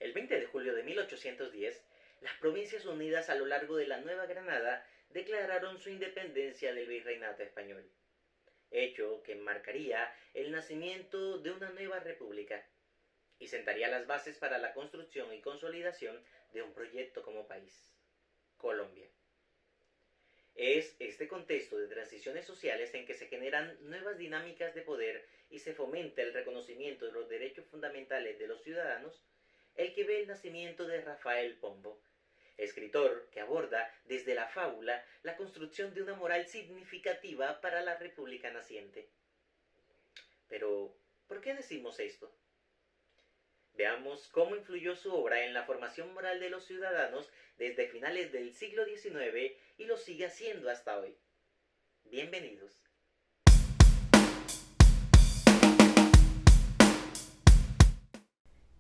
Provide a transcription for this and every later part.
El 20 de julio de 1810, las Provincias Unidas a lo largo de la Nueva Granada declararon su independencia del virreinato español, hecho que marcaría el nacimiento de una nueva república y sentaría las bases para la construcción y consolidación de un proyecto como país, Colombia. Es este contexto de transiciones sociales en que se generan nuevas dinámicas de poder y se fomenta el reconocimiento de los derechos fundamentales de los ciudadanos el que ve el nacimiento de Rafael Pombo, escritor que aborda desde la fábula la construcción de una moral significativa para la República naciente. Pero, ¿por qué decimos esto? Veamos cómo influyó su obra en la formación moral de los ciudadanos desde finales del siglo XIX y lo sigue haciendo hasta hoy. Bienvenidos.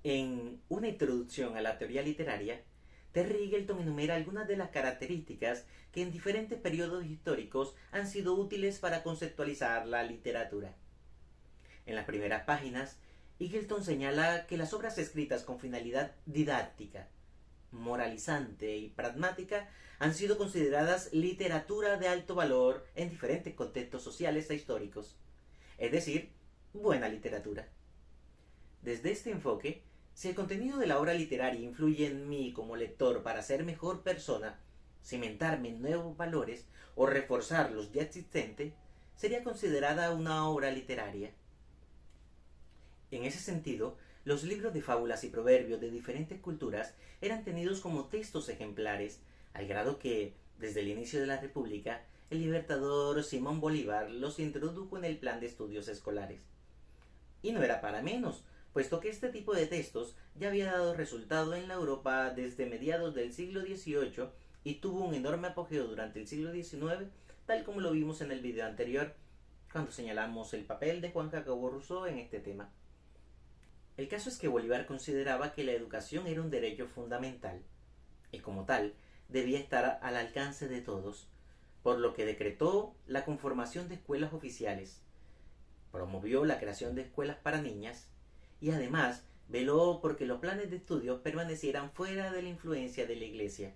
En una introducción a la teoría literaria, Terry Eagleton enumera algunas de las características que en diferentes periodos históricos han sido útiles para conceptualizar la literatura. En las primeras páginas, Eagleton señala que las obras escritas con finalidad didáctica, moralizante y pragmática han sido consideradas literatura de alto valor en diferentes contextos sociales e históricos, es decir, buena literatura. Desde este enfoque, si el contenido de la obra literaria influye en mí como lector para ser mejor persona, cimentarme en nuevos valores o reforzar los ya existentes, sería considerada una obra literaria. En ese sentido, los libros de fábulas y proverbios de diferentes culturas eran tenidos como textos ejemplares, al grado que, desde el inicio de la República, el libertador Simón Bolívar los introdujo en el plan de estudios escolares. Y no era para menos, puesto que este tipo de textos ya había dado resultado en la Europa desde mediados del siglo XVIII y tuvo un enorme apogeo durante el siglo XIX, tal como lo vimos en el video anterior, cuando señalamos el papel de Juan Jacobo Rousseau en este tema. El caso es que Bolívar consideraba que la educación era un derecho fundamental, y como tal, debía estar al alcance de todos, por lo que decretó la conformación de escuelas oficiales, promovió la creación de escuelas para niñas, y además veló porque los planes de estudios permanecieran fuera de la influencia de la Iglesia.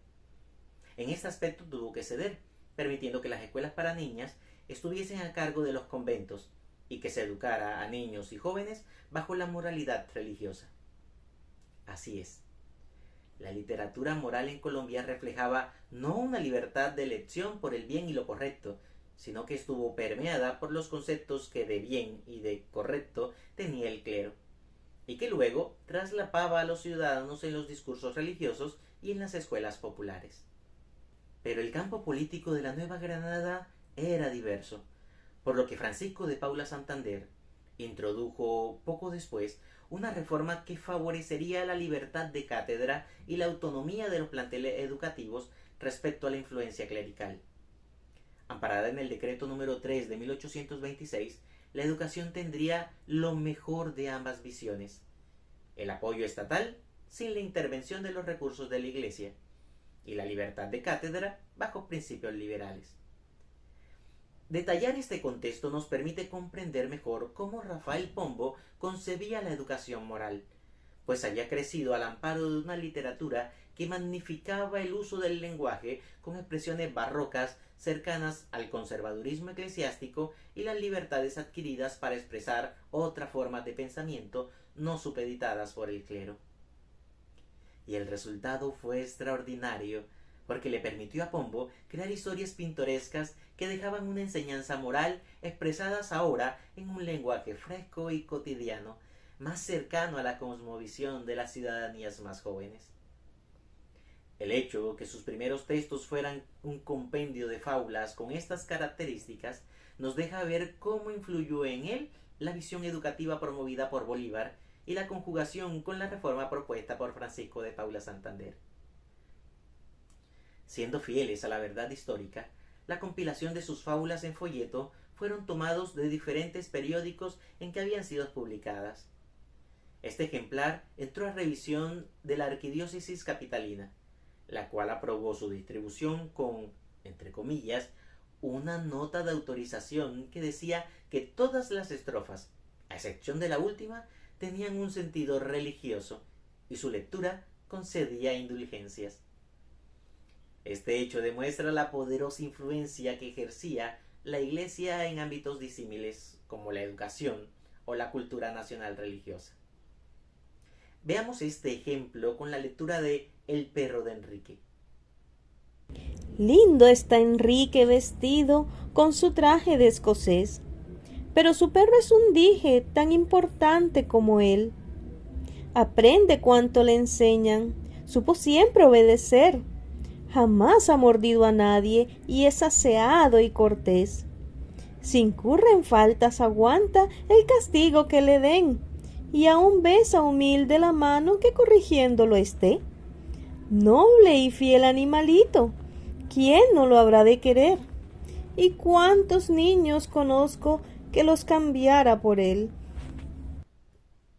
En este aspecto tuvo que ceder, permitiendo que las escuelas para niñas estuviesen a cargo de los conventos y que se educara a niños y jóvenes bajo la moralidad religiosa. Así es. La literatura moral en Colombia reflejaba no una libertad de elección por el bien y lo correcto, sino que estuvo permeada por los conceptos que de bien y de correcto tenía el clero, y que luego traslapaba a los ciudadanos en los discursos religiosos y en las escuelas populares. Pero el campo político de la Nueva Granada era diverso, por lo que Francisco de Paula Santander introdujo poco después una reforma que favorecería la libertad de cátedra y la autonomía de los planteles educativos respecto a la influencia clerical. Amparada en el decreto número 3 de 1826, la educación tendría lo mejor de ambas visiones: el apoyo estatal sin la intervención de los recursos de la Iglesia, y la libertad de cátedra bajo principios liberales. Detallar este contexto nos permite comprender mejor cómo Rafael Pombo concebía la educación moral, pues había crecido al amparo de una literatura que magnificaba el uso del lenguaje con expresiones barrocas cercanas al conservadurismo eclesiástico y las libertades adquiridas para expresar otras formas de pensamiento no supeditadas por el clero. Y el resultado fue extraordinario, porque le permitió a Pombo crear historias pintorescas que dejaban una enseñanza moral expresadas ahora en un lenguaje fresco y cotidiano, más cercano a la cosmovisión de las ciudadanías más jóvenes. El hecho que sus primeros textos fueran un compendio de fábulas con estas características nos deja ver cómo influyó en él la visión educativa promovida por Bolívar y la conjugación con la reforma propuesta por Francisco de Paula Santander. Siendo fieles a la verdad histórica, la compilación de sus fábulas en folleto fueron tomados de diferentes periódicos en que habían sido publicadas. Este ejemplar entró a revisión de la Arquidiócesis capitalina, la cual aprobó su distribución con, entre comillas, una nota de autorización que decía que todas las estrofas, a excepción de la última, tenían un sentido religioso y su lectura concedía indulgencias. Este hecho demuestra la poderosa influencia que ejercía la Iglesia en ámbitos disímiles como la educación o la cultura nacional religiosa. Veamos este ejemplo con la lectura de El perro de Enrique. Lindo está Enrique vestido con su traje de escocés, pero su perro es un dije tan importante como él. Aprende cuanto le enseñan, supo siempre obedecer, jamás ha mordido a nadie y es aseado y cortés. Si incurre en faltas aguanta el castigo que le den, y aún besa humilde la mano que corrigiéndolo esté. Noble y fiel animalito, ¿quién no lo habrá de querer? ¿Y cuántos niños conozco que los cambiara por él?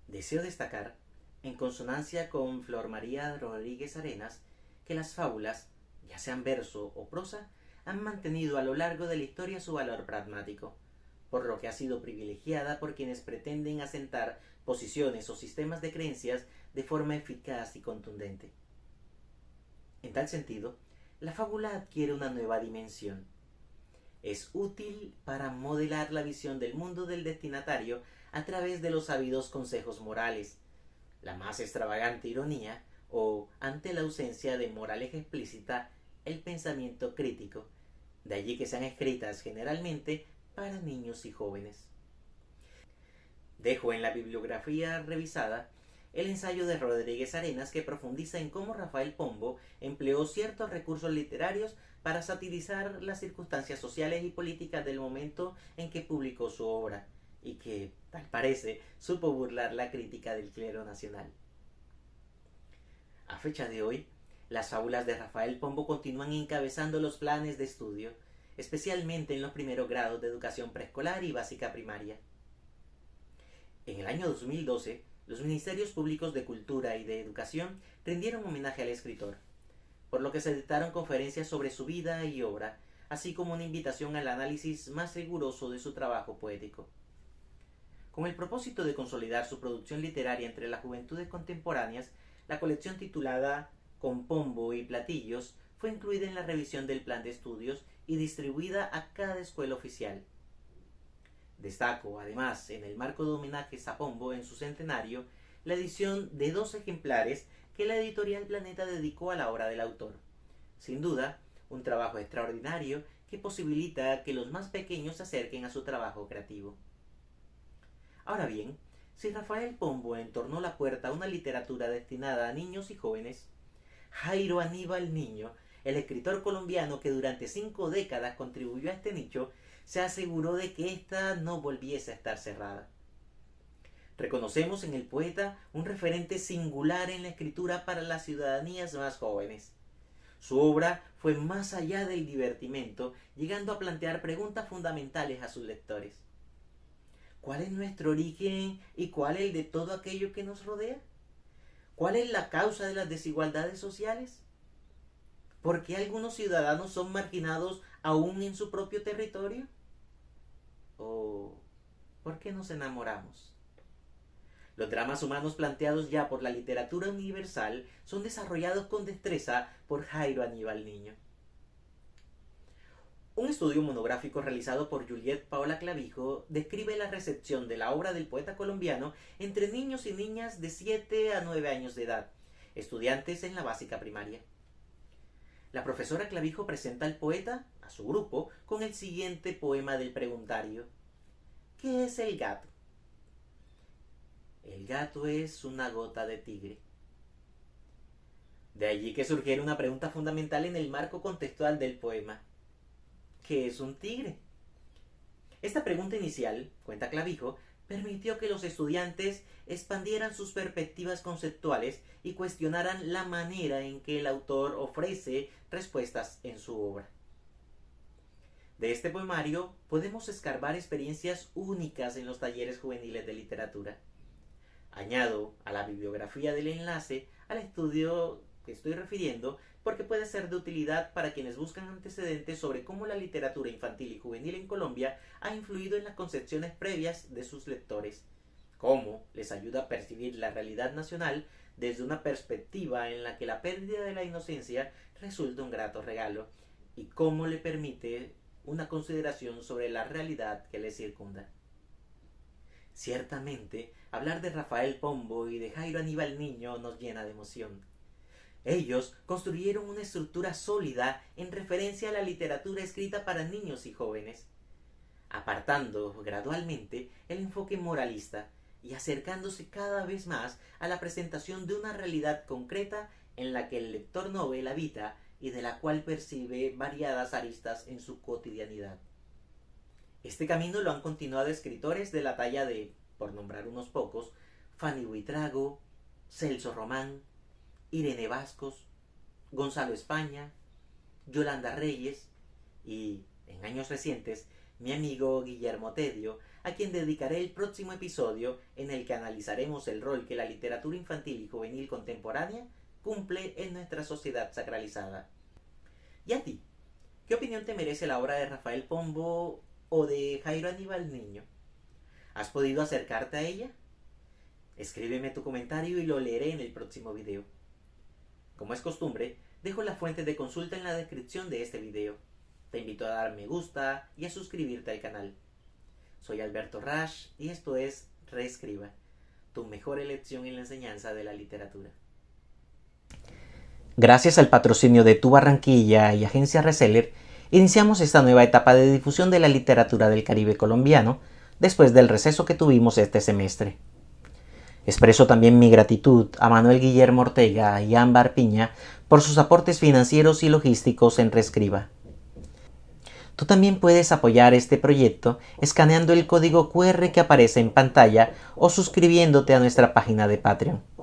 Deseo destacar, en consonancia con Flor María Rodríguez Arenas, que las fábulas, ya sean verso o prosa, han mantenido a lo largo de la historia su valor pragmático, por lo que ha sido privilegiada por quienes pretenden asentar posiciones o sistemas de creencias de forma eficaz y contundente. En tal sentido, la fábula adquiere una nueva dimensión. Es útil para modelar la visión del mundo del destinatario a través de los sabidos consejos morales, la más extravagante ironía o, ante la ausencia de moraleja explícita, el pensamiento crítico, de allí que sean escritas generalmente para niños y jóvenes. Dejo en la bibliografía revisada el ensayo de Rodríguez Arenas que profundiza en cómo Rafael Pombo empleó ciertos recursos literarios para satirizar las circunstancias sociales y políticas del momento en que publicó su obra, y que, tal parece, supo burlar la crítica del clero nacional. A fecha de hoy, las fábulas de Rafael Pombo continúan encabezando los planes de estudio, especialmente en los primeros grados de educación preescolar y básica primaria. En el año 2012, los Ministerios Públicos de Cultura y de Educación rindieron homenaje al escritor, por lo que se dictaron conferencias sobre su vida y obra, así como una invitación al análisis más riguroso de su trabajo poético. Con el propósito de consolidar su producción literaria entre las juventudes contemporáneas, la colección titulada Con Pombo y Platillos fue incluida en la revisión del plan de estudios y distribuida a cada escuela oficial. Destaco, además, en el marco de homenajes a Pombo en su centenario, la edición de 2 ejemplares que la editorial Planeta dedicó a la obra del autor. Sin duda, un trabajo extraordinario que posibilita que los más pequeños se acerquen a su trabajo creativo. Ahora bien, si Rafael Pombo entornó la puerta a una literatura destinada a niños y jóvenes, Jairo Aníbal Niño, el escritor colombiano que durante 5 décadas contribuyó a este nicho, se aseguró de que ésta no volviese a estar cerrada. Reconocemos en el poeta un referente singular en la escritura para las ciudadanías más jóvenes. Su obra fue más allá del divertimento, llegando a plantear preguntas fundamentales a sus lectores. ¿Cuál es nuestro origen y cuál el de todo aquello que nos rodea? ¿Cuál es la causa de las desigualdades sociales? ¿Por qué algunos ciudadanos son marginados aún en su propio territorio? ¿O por qué nos enamoramos? Los dramas humanos planteados ya por la literatura universal son desarrollados con destreza por Jairo Aníbal Niño. Un estudio monográfico realizado por Juliet Paola Clavijo describe la recepción de la obra del poeta colombiano entre niños y niñas de 7 a 9 años de edad, estudiantes en la básica primaria. La profesora Clavijo presenta al poeta, a su grupo, con el siguiente poema del preguntario. ¿Qué es el gato? El gato es una gota de tigre. De allí que surgiera una pregunta fundamental en el marco contextual del poema. ¿Qué es un tigre? Esta pregunta inicial, cuenta Clavijo, permitió que los estudiantes expandieran sus perspectivas conceptuales y cuestionaran la manera en que el autor ofrece respuestas en su obra. De este poemario podemos escarbar experiencias únicas en los talleres juveniles de literatura. Añado a la bibliografía del enlace al estudio que estoy refiriendo porque puede ser de utilidad para quienes buscan antecedentes sobre cómo la literatura infantil y juvenil en Colombia ha influido en las concepciones previas de sus lectores, cómo les ayuda a percibir la realidad nacional desde una perspectiva en la que la pérdida de la inocencia resulta un grato regalo y cómo le permite una consideración sobre la realidad que le circunda. Ciertamente, hablar de Rafael Pombo y de Jairo Aníbal Niño nos llena de emoción. Ellos construyeron una estructura sólida en referencia a la literatura escrita para niños y jóvenes, apartando gradualmente el enfoque moralista y acercándose cada vez más a la presentación de una realidad concreta en la que el lector novela habita y de la cual percibe variadas aristas en su cotidianidad. Este camino lo han continuado escritores de la talla de, por nombrar unos pocos, Fanny Buitrago, Celso Román, Irene Bascos, Gonzalo España, Yolanda Reyes y, en años recientes, mi amigo Guillermo Tedio, a quien dedicaré el próximo episodio en el que analizaremos el rol que la literatura infantil y juvenil contemporánea cumple en nuestra sociedad sacralizada. ¿Y a ti? ¿Qué opinión te merece la obra de Rafael Pombo o de Jairo Aníbal Niño? ¿Has podido acercarte a ella? Escríbeme tu comentario y lo leeré en el próximo video. Como es costumbre, dejo la fuente de consulta en la descripción de este video. Te invito a dar me gusta y a suscribirte al canal. Soy Alberto Rash y esto es Reescriba, tu mejor elección en la enseñanza de la literatura. Gracias al patrocinio de Tu Barranquilla y Agencia Reseller, iniciamos esta nueva etapa de difusión de la literatura del Caribe colombiano después del receso que tuvimos este semestre. Expreso también mi gratitud a Manuel Guillermo Ortega y Ámbar Piña por sus aportes financieros y logísticos en Reescriba. Tú también puedes apoyar este proyecto escaneando el código QR que aparece en pantalla o suscribiéndote a nuestra página de Patreon.